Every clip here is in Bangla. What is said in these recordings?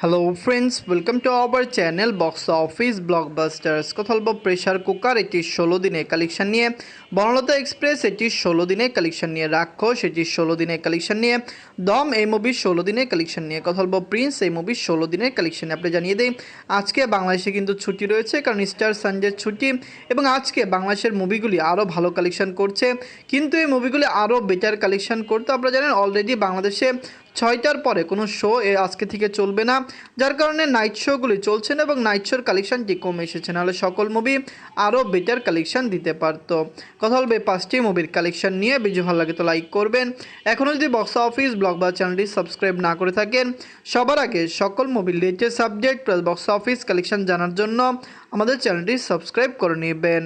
Hello friends, welcome to our channel box office blockbusters. কথা বলবো প্রেশার কুকার এটি 16 দিনের কালেকশন নিয়ে, বনলতা এক্সপ্রেস এটি 16 দিনের কালেকশন নিয়ে, রাক্ষস এটি 16 দিনের কালেকশন নিয়ে, দম এই মুভির 16 দিনের কালেকশন নিয়ে, কথা বলবো প্রিন্স এই মুভির 16 দিনের কালেকশন নিয়ে। আপনি জানিয়ে দিই আজকে বাংলাদেশে কিন্তু ছুটি রয়েছে, কারণ স্টার সানডের ছুটি, এবং আজকে বাংলাদেশের মুভিগুলি আরও ভালো কালেকশন করছে, কিন্তু এই মুভিগুলি আরও বেটার কালেকশন করতে আপনারা জানেন অলরেডি বাংলাদেশে 6টার পরে কোনো শো আজকে থেকে চলবে না, যার কারণে নাইট শোগুলি চলছে না এবং নাইট শোর কালেকশানটি কমে এসেছে, নাহলে সকল মুভি আরও বেটার কালেকশান দিতে পারতো। কথা বলবে 5টি মুভির কালেকশান নিয়ে। ভিডিও ভালো লাগে তো লাইক করবেন। এখনও যদি বক্স অফিস ব্লগ বা চ্যানেলটি সাবস্ক্রাইব না করে থাকেন, সবার আগে সকল মুভির latest update plus box office collection জানার জন্য আমাদের চ্যানেলটি সাবস্ক্রাইব করে নেবেন।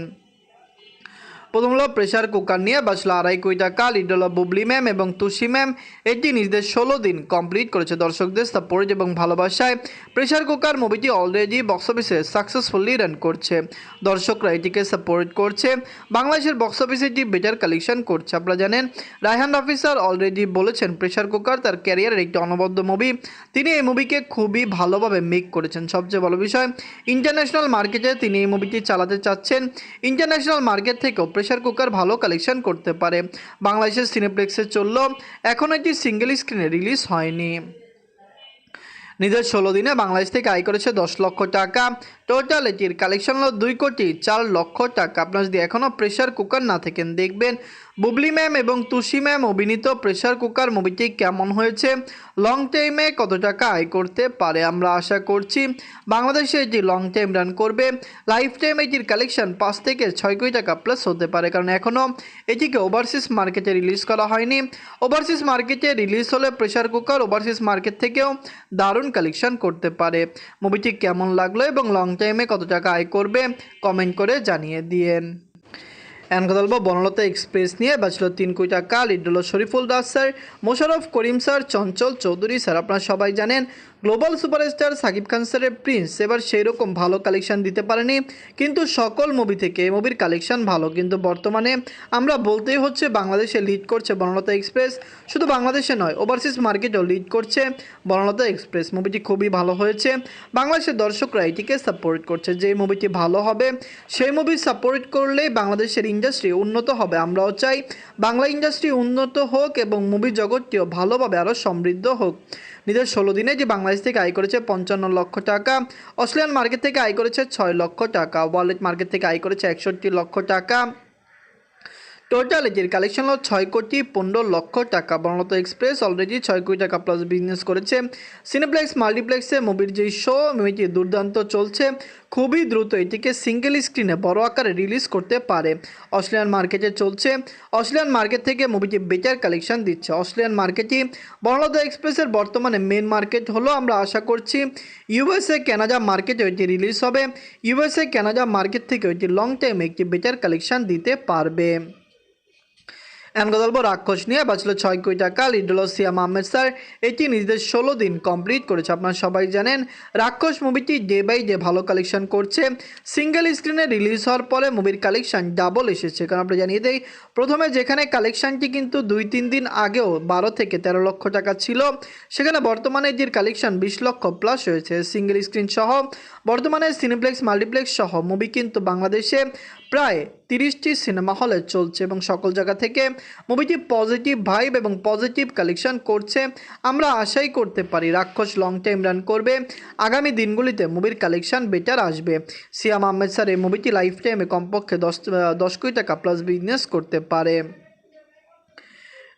প্রথম হলো প্রেশার কুকার নিয়ে বাঁচলো 2.5 কোটি টাকা। লিড হলো বুবলি ম্যাম এবং তুষি ম্যাম। এটি নিজেদের 16 দিন কমপ্লিট করেছে। দর্শকদের সাপোর্ট এবং ভালোবাসায় প্রেশার কুকার মুভিটি অলরেডি বক্স অফিসে সাকসেসফুলি রান করছে। দর্শকরা এটিকে সাপোর্ট করছে। বাংলাদেশের বক্স অফিসে এটি বেটার কালেকশন করছে। আপনারা জানেন রায়হান রাফি স্যার অলরেডি বলেছেন প্রেশার কুকার তার ক্যারিয়ারের একটি অনবদ্য মুভি। তিনি এই মুভিকে খুবই ভালোভাবে মেক করেছেন। সবচেয়ে ভালো বিষয়, ইন্টারন্যাশনাল মার্কেটে তিনি এই মুভিটি চালাতে চাচ্ছেন। ইন্টারন্যাশনাল মার্কেট থেকেও প্রেশার কুকার ভালো কালেকশন করতে পারে। বাংলাদেশের সিনেপ্লেক্সে চললো, এখন এটি সিঙ্গেল স্ক্রিনে রিলিজ হয়নি। নিজের 16 দিনে বাংলাদেশ থেকে আয় করেছে 10 লক্ষ টাকা। টোটাল এটির কালেকশন হলো 2,04,00,000 টাকা। আপনারা যদি এখনও প্রেশার কুকার না থাকেন, দেখবেন বুবলি ম্যাম এবং তুষি ম্যাম অভিনীত প্রেশার কুকার মুভিটি কেমন হয়েছে, লং টাইমে কত টাকা আয় করতে পারে। আমরা আশা করছি বাংলাদেশে এটি লং টাইম রান করবে। লাইফ টাইম এটির কালেকশন 5 থেকে 6 কোটি টাকা প্লাস হতে পারে, কারণ এখনও এটিকে ওভারসিজ মার্কেটে রিলিজ করা হয়নি। ওভারসিজ মার্কেটে রিলিজ হলে প্রেশার কুকার ওভারসিজ মার্কেট থেকেও দারুণ কালেকশন করতে পারে। মুভিটি কেমন লাগলো এবং লং টাইমে কত টাকা আয় করবে কমেন্ট করে জানিয়ে দিয়েন। এখন কথা বলবো বনলতা এক্সপ্রেস নিয়ে। বাঁচলো 3 কোটি টাকা। লিড হলো Shariful Das sir, Mosharraf Karim sir, Chanchal Chowdhury sir. আপনারা সবাই জানেন গ্লোবাল সুপারস্টার সাকিব খান স্যারের প্রিন্স এবার সেই রকম ভালো কালেকশন দিতে পারেনি, কিন্তু সকল মুভি থেকে এই মুভির কালেকশন ভালো। কিন্তু বর্তমানে আমরা বলতেই হচ্ছে বাংলাদেশে লিড করছে বনলতা এক্সপ্রেস। শুধু বাংলাদেশে নয়, ওভারসিজ মার্কেটেও লিড করছে বনলতা এক্সপ্রেস। মুভিটি খুবই ভালো হয়েছে। বাংলাদেশের দর্শকরা এটিকে সাপোর্ট করছে। যে মুভিটি ভালো হবে সেই মুভি সাপোর্ট করলেই বাংলাদেশের ইন্ডাস্ট্রি উন্নত হবে। আমরাও চাই বাংলা ইন্ডাস্ট্রি উন্নত হোক এবং মুভি জগৎটিও ভালোভাবে আরও সমৃদ্ধ হোক। নিজের 16 দিনে যে বাংলাদেশ থেকে আয় করেছে 55 লক্ষ টাকা। অস্ট্রেলিয়ান মার্কেট থেকে আয় করেছে 6 লক্ষ টাকা। ওয়ার্ল্ড মার্কেট থেকে আয় করেছে 61 লক্ষ টাকা। টোটাল এটির কালেকশন হলো 6,15,00,000 টাকা। বনলতা এক্সপ্রেস অলরেডি 6 কোটি টাকা প্লাস বিজনেস করেছে। সিনেপ্লেক্স মাল্টিপ্লেক্সে মুভির যে শো মুভিটি দুর্দান্ত চলছে। খুবই দ্রুত এটিকে সিঙ্গেল স্ক্রিনে বড় আকারে রিলিজ করতে পারে। অস্ট্রেলিয়ান মার্কেটে চলছে। অস্ট্রেলিয়ান মার্কেট থেকে মুভিটি বেটার কালেকশন দিচ্ছে। অস্ট্রেলিয়ান মার্কেটই বনলতা এক্সপ্রেসের বর্তমানে মেন মার্কেট হলো। আমরা আশা করছি ইউএসএ কানাডা মার্কেটে এটি রিলিজ হবে। ইউএসএ কানাডা মার্কেট থেকে এটি লং টাইমে একটি বেটার কালেকশন দিতে পারবে। এখন কথা বলবো রাক্ষস নিয়ে। বাঁচলো 6 কোটি টাকা। লিড হলো সিয়াম আহমেদ স্যার। এটি নিজেদের 16 দিন কমপ্লিট করেছে। আপনারা সবাই জানেন রাক্ষস মুভিটি ডে বাই ডে ভালো কালেকশন করছে। সিঙ্গেল স্ক্রিনে রিলিজ হওয়ার পরে মুভির কালেকশন ডাবল এসেছে, কারণ আমরা জানিয়ে দিই প্রথমে যেখানে কালেকশনটি কিন্তু 2-3 দিন আগেও 12 থেকে 13 লক্ষ টাকা ছিল, সেখানে বর্তমানে এটির কালেকশন 20 লক্ষ প্লাস হয়েছে। সিঙ্গেল স্ক্রিন সহ বর্তমানে সিনেপ্লেক্স মাল্টিপ্লেক্স সহ মুভি কিন্তু বাংলাদেশে প্রায় 30টি সিনেমা হলে চলছে এবং সকল জায়গা থেকে মুভিটি পজিটিভ ভাইব এবং পজিটিভ কালেকশন করছে। আমরা আশাই করতে পারি রাক্ষস লং টাইম রান করবে। আগামী দিনগুলিতে মুভির কালেকশন বেটার আসবে। সিয়াম আহমেদ স্যার এই মুভিটি লাইফ টাইমে কমপক্ষে 10 কোটি টাকা প্লাস বিজনেস করতে পারে।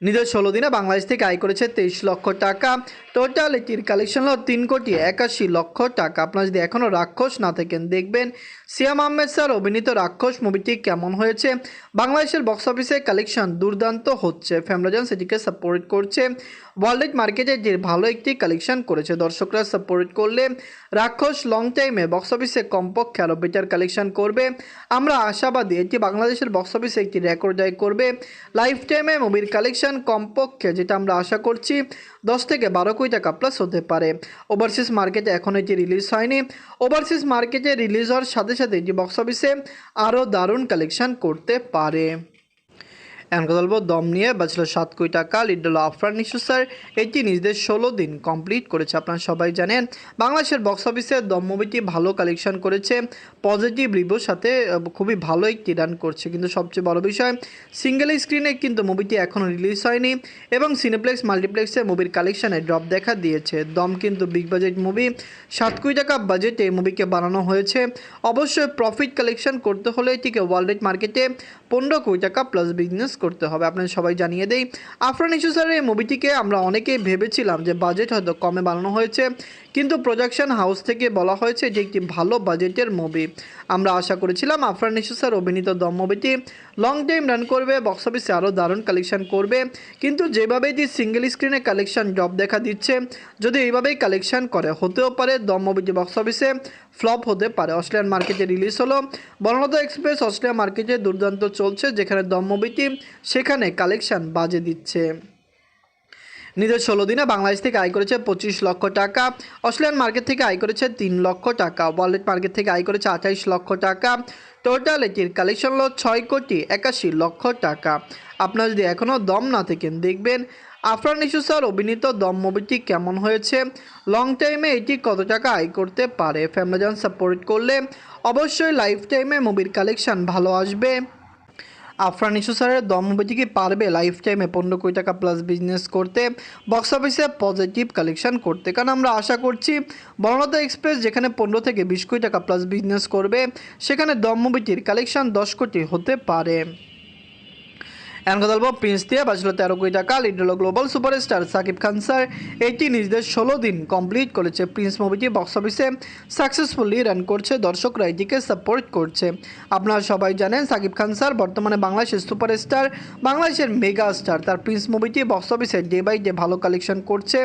নিজের 16 দিনে বাংলাদেশ থেকে আয় করেছে 23 লক্ষ টাকা। টোটাল এটির কালেকশন হলো 3,81,00,000 টাকা। আপনারা যদি এখনও রাক্ষস না থাকেন, দেখবেন সিয়াম আহমেদ স্যার অভিনীত রাক্ষস মুভিটি কেমন হয়েছে। বাংলাদেশের বক্স অফিসে কালেকশন দুর্দান্ত হচ্ছে। ফ্যামিলিজন সেটিকে সাপোর্ট করছে। ওয়ার্ল্ড মার্কেটে যে ভালো একটি কালেকশন করেছে। দর্শকরা সাপোর্ট করলে রাক্ষস লং টাইমে বক্স অফিসে কমপক্ষে আরও বেটার কালেকশন করবে। আমরা আশাবাদী এটি বাংলাদেশের বক্স অফিসে একটি রেকর্ড আয় করবে। লাইফ টাইমে মুভির কালেকশন কমপক্ষে যেটা আমরা আশা করছি 10 থেকে 12 কোটি টাকা প্লাস হতে পারে। ওভারসিজ মার্কেটে এখন এটি রিলিজ হয়নি। ওভারসিজ মার্কেটে রিলিজ হওয়ার সাথে সাথে এটি বক্স অফিসে আরও দারুণ কালেকশন করতে পারে। এখন কথা বলবো দম নিয়ে বাঁচল 7 কোটি টাকা। লিড হলো আফরান নিশো স্যার, এটি নিজেদের 16 দিন কমপ্লিট করেছে। আপনারা সবাই জানেন বাংলাদেশের বক্স অফিসে দম মুভিটি ভালো কালেকশন করেছে, পজিটিভ রিভিউর সাথে খুবই ভালো একটি রান করছে। কিন্তু সবচেয়ে বড় বিষয় সিঙ্গেল স্ক্রিনে কিন্তু মুভিটি এখনও রিলিজ হয়নি এবং সিনেপ্লেক্স মাল্টিপ্লেক্সে মুভির কালেকশানে ড্রপ দেখা দিয়েছে। দম কিন্তু বিগ বাজেট মুভি, 7 কোটি টাকা বাজেটে এই মুভিকে বানানো হয়েছে। অবশ্যই প্রফিট কালেকশন করতে হলে এটিকে ওয়ার্ল্ড মার্কেটে 15 কোটি টাকা প্লাস বিজনেস করতে হবে। আপনাদের সবাই জানিয়ে দেই আফরান নিশো স্যারের এই মুভিটিকে আমরা অনেকেই ভেবেছিলাম যে বাজেট হয়তো কমে বানানো হয়েছে, কিন্তু প্রোডাকশন হাউস থেকে বলা হয়েছে যে একটি ভালো বাজেটের মুভি। আমরা আশা করেছিলাম আফরান নিশো স্যার অভিনীত দম মুভিটি লং টাইম রান করবে, বক্স অফিসে আরও দারুণ কালেকশন করবে, কিন্তু যেভাবে যে সিঙ্গেল স্ক্রিনে কালেকশন ড্রপ দেখা দিচ্ছে, যদি এইভাবেই কালেকশন করে হতেও পারে দম মুভিটি বক্স অফিসে ফ্লপ হতে পারে। অস্ট্রেলিয়ান মার্কেটে রিলিজ হলো, বর্ণলতা এক্সপ্রেস অস্ট্রেলিয়া মার্কেটে দুর্দান্ত চলছে, যেখানে দম মুভিটি সেখানে কালেকশন বাজে দিচ্ছে। নিজের 16 দিনে বাংলাদেশ থেকে আয় করেছে 25 লক্ষ টাকা, অস্ট্রেলিয়ান মার্কেট থেকে আয় করেছে 3 লক্ষ টাকা, ওয়ার্ল্ড মার্কেট থেকে আয় করেছে 28 লক্ষ টাকা। টোটাল এটির কালেকশন হলো 6 কোটি 81 লক্ষ টাকা। আপনারা যদি এখনও দম না থাকেন দেখবেন আফরান নিশো স্যার অভিনীত দম মুভিটি কেমন হয়েছে, লং টাইমে এটি কত টাকা আয় করতে পারে। ফ্যামিলিজন সাপোর্ট করলে অবশ্যই লাইফ টাইমে মুভির কালেকশন ভালো আসবে। আফরান নিশো স্যারের দম মুভিটি কি পারবে লাইফ টাইমে 15 কোটি টাকা প্লাস বিজনেস করতে, বক্স অফিসে পজিটিভ কালেকশন করতে? কারণ আমরা আশা করছি বর্ণলতা এক্সপ্রেস যেখানে 15 থেকে 20 কোটি টাকা প্লাস বিজনেস করবে, সেখানে দম মুভিটির কালেকশন 10 কোটি হতে পারে। এখন কথা বলবো প্রিন্স দিয়ে বাঁচল 13 কোটি টাকা। লিড হলো global superstar Shakib Khan sir, এটি নিজেদের 16 দিন কমপ্লিট করেছে। প্রিন্স মুভিটি বক্স অফিসে সাকসেসফুলি রান করছে, দর্শকরা এটিকে সাপোর্ট করছে। আপনারা সবাই জানেন সাকিব খান স্যার বর্তমানে বাংলাদেশের সুপারস্টার, বাংলাদেশের মেগা স্টার। তার প্রিন্স মুভিটি বক্স অফিসে ডে বাই ডে ভালো কালেকশন করছে।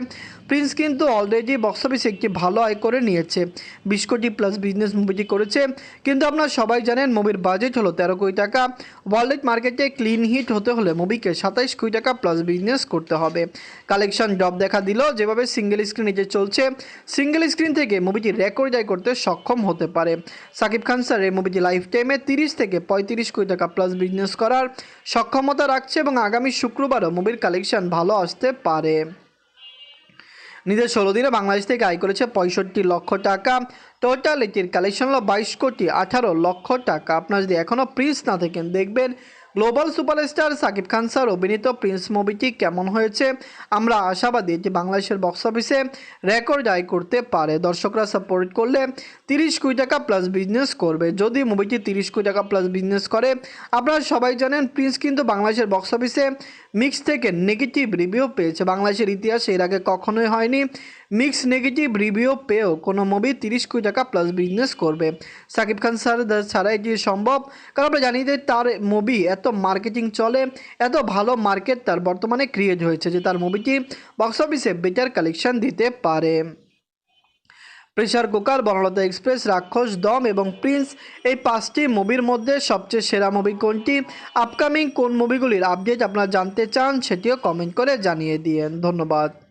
প্রিন্স কিন্তু অলরেডি বক্স অফিসে একটি ভালো আয় করে নিয়েছে, 20 কোটি প্লাস বিজনেস মুভিটি করেছে। কিন্তু আপনারা সবাই জানেন মুভির বাজেট হলো 13 কোটি টাকা, ওয়ার্ল্ড মার্কেটে ক্লিন হিট হতে হলে মুভিকে 27 কোটি টাকা প্লাস বিজনেস করতে হবে। কালেকশন ড্রপ দেখা দিল, যেভাবে সিঙ্গেল স্ক্রিন নিচে চলছে, সিঙ্গেল স্ক্রিন থেকে মুভিটি রেকর্ড আয় করতে সক্ষম হতে পারে। সাকিব খান স্যার এই মুভিটি লাইফ টাইমে 30 থেকে 35 কোটি টাকা প্লাস বিজনেস করার সক্ষমতা রাখছে এবং আগামী শুক্রবারও মুভির কালেকশন ভালো আসতে পারে। নিজের 16 দিনে বাংলাদেশ থেকে আয় করেছে 65 লক্ষ টাকা। টোটাল এটির কালেকশন হলো 22 কোটি 18 লক্ষ টাকা। আপনারা যদি এখনও প্রিন্স না থাকেন দেখবেন global superstar Shakib Khan sir অভিনীত প্রিন্স মুভিটি কেমন হয়েছে। আমরা আশাবাদী যে বাংলাদেশের বক্স অফিসে রেকর্ড আয় করতে পারে। দর্শকরা সাপোর্ট করলে 30 কোটি টাকা প্লাস বিজনেস করবে। যদি মুভিটি 30 কোটি টাকা প্লাস বিজনেস করে, আপনারা সবাই জানেন প্রিন্স কিন্তু বাংলাদেশের বক্স অফিসে মিক্স থেকে নেগেটিভ রিভিউ পেয়েছে। বাংলাদেশের ইতিহাসে এর আগে কখনোই হয়নি মিক্স নেগেটিভ রিভিউ পেয়েও কোনো মুভি 30 কোটি টাকা প্লাস বিজনেস করবে। সাকিব খান স্যার ছাড়া এটি সম্ভব, কারণ আমরা জানি যে তার মুভি এত মার্কেটিং চলে, এত ভালো মার্কেট তার বর্তমানে ক্রিয়েট হয়েছে যে তার মুভিটি বক্স অফিসে বেটার কালেকশন দিতে পারে। প্রেসার কুকার, বর্ণলতা এক্সপ্রেস, রাক্ষস, দম এবং প্রিন্স, এই 5টি মুভির মধ্যে সবচেয়ে সেরা মুভি কোনটি? আপকামিং কোন মুভিগুলির আপডেট আপনারা জানতে চান সেটিও কমেন্ট করে জানিয়ে দিন। ধন্যবাদ।